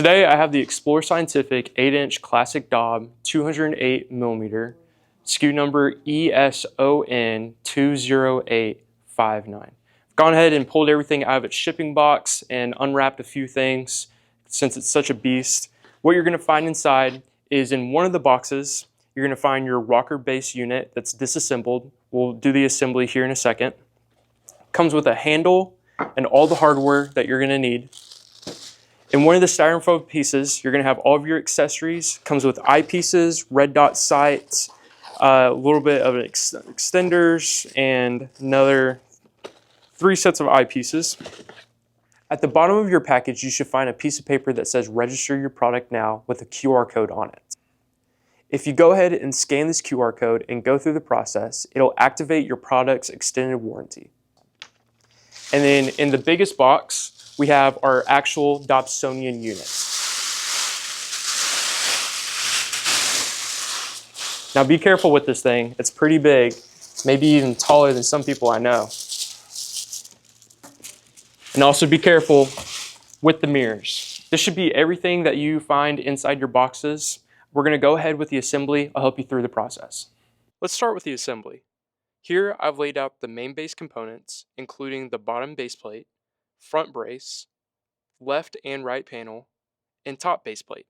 Today I have the Explore Scientific 8-inch Classic Dob 208mm, SKU number ESON20859. I've gone ahead and pulled everything out of its shipping box and unwrapped a few things since it's such a beast. What you're going to find inside is in one of the boxes, you're going to find your rocker base unit that's disassembled. We'll do the assembly here in a second. Comes with a handle and all the hardware that you're going to need. In one of the styrofoam pieces, you're going to have all of your accessories. Comes with eyepieces, red dot sights, a little bit of extenders, and another 3 sets of eyepieces. At the bottom of your package, you should find a piece of paper that says register your product now with a QR code on it. If you go ahead and scan this QR code and go through the process, it'll activate your product's extended warranty. And then in the biggest box, we have our actual Dobsonian unit. Now be careful with this thing. It's pretty big, maybe even taller than some people I know. And also be careful with the mirrors. This should be everything that you find inside your boxes. We're going to go ahead with the assembly. I'll help you through the process. Let's start with the assembly. Here I've laid out the main base components, including the bottom base plate, front brace, left and right panel, and top base plate.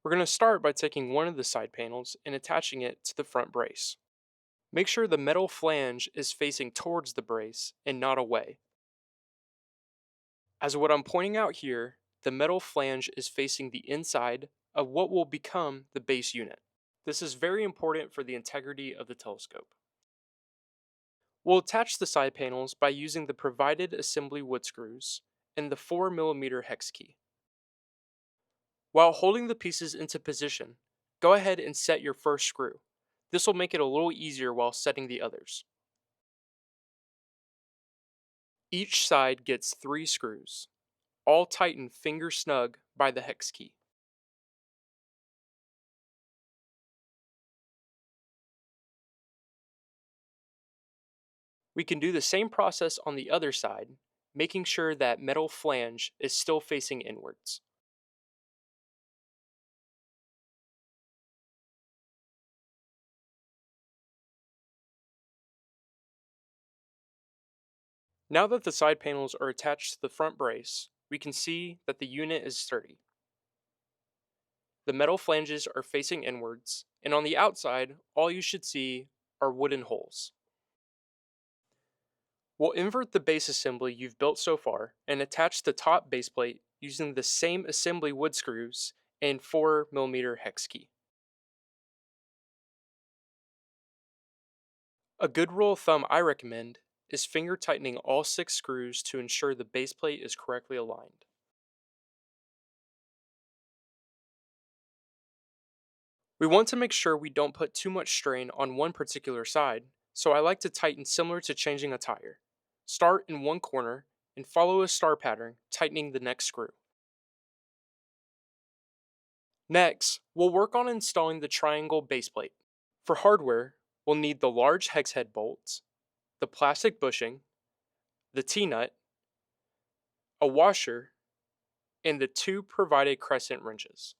We're going to start by taking one of the side panels and attaching it to the front brace. Make sure the metal flange is facing towards the brace and not away. As what I'm pointing out here, the metal flange is facing the inside of what will become the base unit. This is very important for the integrity of the telescope. We'll attach the side panels by using the provided assembly wood screws and the 4mm hex key. While holding the pieces into position, go ahead and set your first screw. This will make it a little easier while setting the others. Each side gets 3 screws, all tightened finger snug by the hex key. We can do the same process on the other side, making sure that metal flange is still facing inwards. Now that the side panels are attached to the front brace, we can see that the unit is sturdy. The metal flanges are facing inwards, and on the outside, all you should see are wooden holes. We'll invert the base assembly you've built so far and attach the top base plate using the same assembly wood screws and 4mm hex key. A good rule of thumb I recommend is finger tightening all 6 screws to ensure the base plate is correctly aligned. We want to make sure we don't put too much strain on one particular side, so I like to tighten similar to changing a tire. Start in one corner and follow a star pattern, tightening the next screw. Next, we'll work on installing the triangle base plate. For hardware, we'll need the large hex head bolts, the plastic bushing, the T-nut, a washer, and the 2 provided crescent wrenches.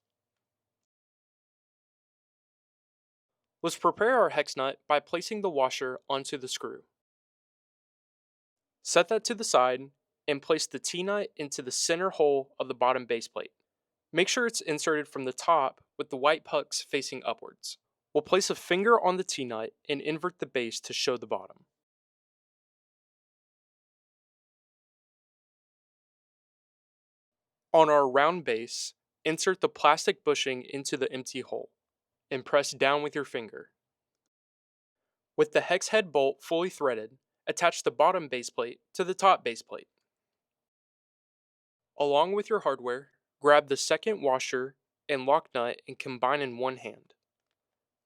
Let's prepare our hex nut by placing the washer onto the screw. Set that to the side and place the T-nut into the center hole of the bottom base plate. Make sure it's inserted from the top with the white pucks facing upwards. We'll place a finger on the T-nut and invert the base to show the bottom. On our round base, insert the plastic bushing into the empty hole and press down with your finger. With the hex head bolt fully threaded, attach the bottom base plate to the top base plate. Along with your hardware, grab the second washer and lock nut and combine in one hand.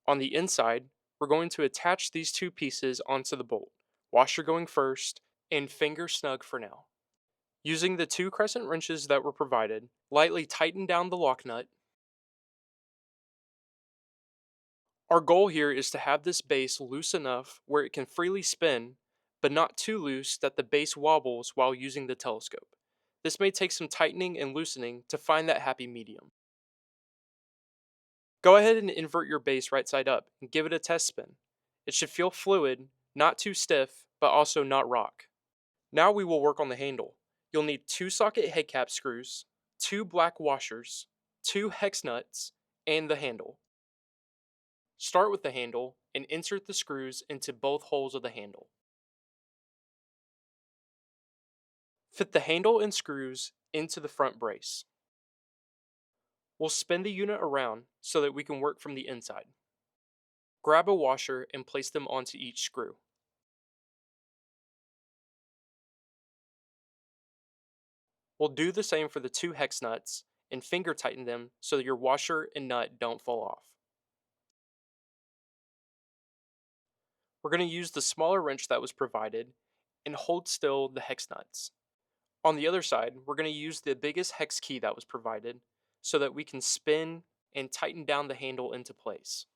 On the inside, we're going to attach these 2 pieces onto the bolt, washer going first and finger snug for now. Using the 2 crescent wrenches that were provided, lightly tighten down the lock nut. Our goal here is to have this base loose enough where it can freely spin, but not too loose that the base wobbles while using the telescope. This may take some tightening and loosening to find that happy medium. Go ahead and invert your base right side up and give it a test spin. It should feel fluid, not too stiff, but also not rock. Now we will work on the handle. You'll need 2 socket head cap screws, 2 black washers, 2 hex nuts, and the handle. Start with the handle and insert the screws into both holes of the handle. Fit the handle and screws into the front brace. We'll spin the unit around so that we can work from the inside. Grab a washer and place them onto each screw. We'll do the same for the 2 hex nuts and finger tighten them so that your washer and nut don't fall off. We're going to use the smaller wrench that was provided and hold still the hex nuts. On the other side, we're going to use the biggest hex key that was provided so that we can spin and tighten down the handle into place.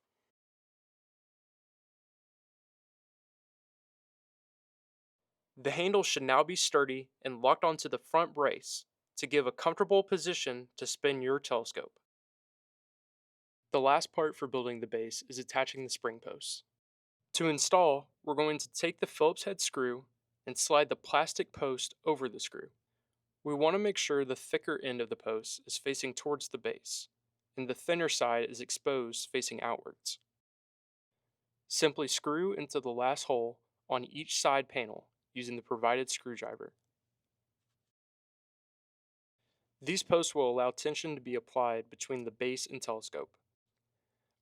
The handle should now be sturdy and locked onto the front brace to give a comfortable position to spin your telescope. The last part for building the base is attaching the spring posts. To install, we're going to take the Phillips head screw and slide the plastic post over the screw. We want to make sure the thicker end of the post is facing towards the base, and the thinner side is exposed facing outwards. Simply screw into the last hole on each side panel using the provided screwdriver. These posts will allow tension to be applied between the base and telescope.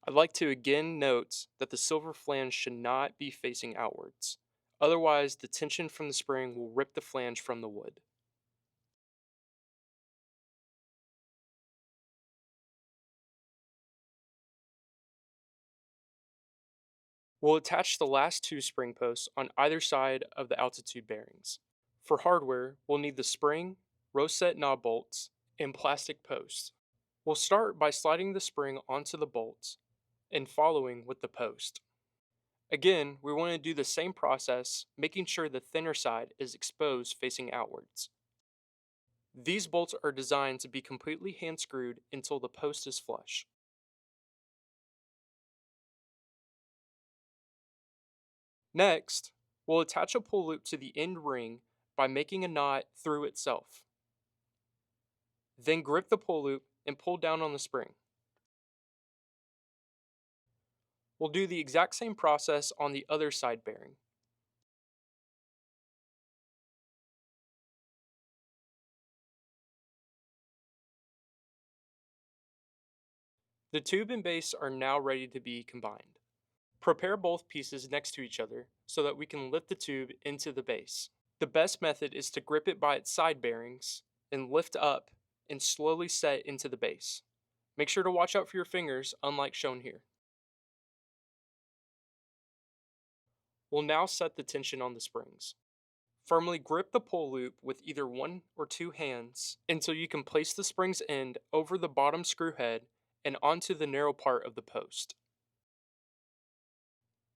I'd like to again note that the silver flange should not be facing outwards. Otherwise, the tension from the spring will rip the flange from the wood. We'll attach the last 2 spring posts on either side of the altitude bearings. For hardware, we'll need the spring, rosette knob bolts, and plastic posts. We'll start by sliding the spring onto the bolts and following with the post. Again, we want to do the same process, making sure the thinner side is exposed facing outwards. These bolts are designed to be completely hand screwed until the post is flush. Next, we'll attach a pull loop to the end ring by making a knot through itself. Then grip the pull loop and pull down on the spring. We'll do the exact same process on the other side bearing. The tube and base are now ready to be combined. Prepare both pieces next to each other so that we can lift the tube into the base. The best method is to grip it by its side bearings and lift up and slowly set into the base. Make sure to watch out for your fingers, unlike shown here. We'll now set the tension on the springs. Firmly grip the pull loop with either 1 or 2 hands until you can place the spring's end over the bottom screw head and onto the narrow part of the post.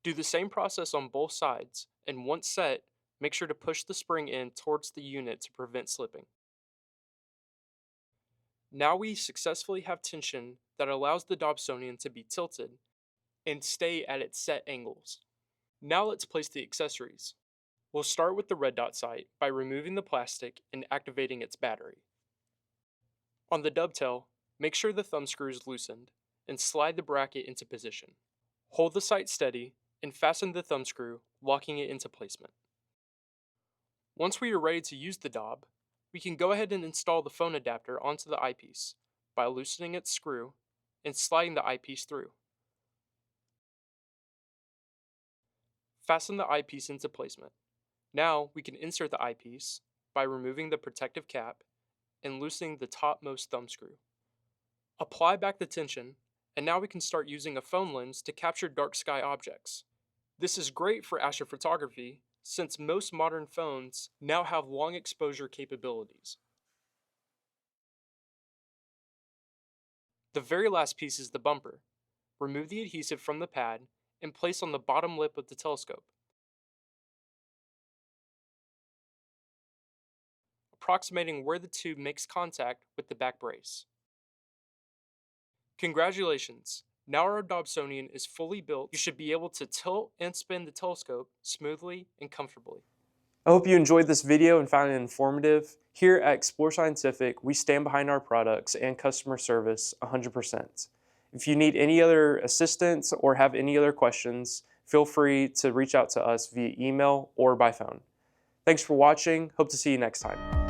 Do the same process on both sides, and once set, make sure to push the spring in towards the unit to prevent slipping. Now we successfully have tension that allows the Dobsonian to be tilted and stay at its set angles. Now let's place the accessories. We'll start with the red dot sight by removing the plastic and activating its battery. On the dovetail, make sure the thumb screw is loosened and slide the bracket into position. Hold the sight steady and fasten the thumb screw, locking it into placement. Once we are ready to use the Dob, we can go ahead and install the phone adapter onto the eyepiece by loosening its screw and sliding the eyepiece through. Fasten the eyepiece into placement. Now we can insert the eyepiece by removing the protective cap and loosening the topmost thumb screw. Apply back the tension, and now we can start using a phone lens to capture dark sky objects. This is great for astrophotography since most modern phones now have long exposure capabilities. The very last piece is the bumper. Remove the adhesive from the pad and place on the bottom lip of the telescope. approximating where the tube makes contact with the back brace. Congratulations! Now our Dobsonian is fully built. You should be able to tilt and spin the telescope smoothly and comfortably. I hope you enjoyed this video and found it informative. Here at Explore Scientific, we stand behind our products and customer service 100%. If you need any other assistance or have any other questions, feel free to reach out to us via email or by phone. Thanks for watching. Hope to see you next time.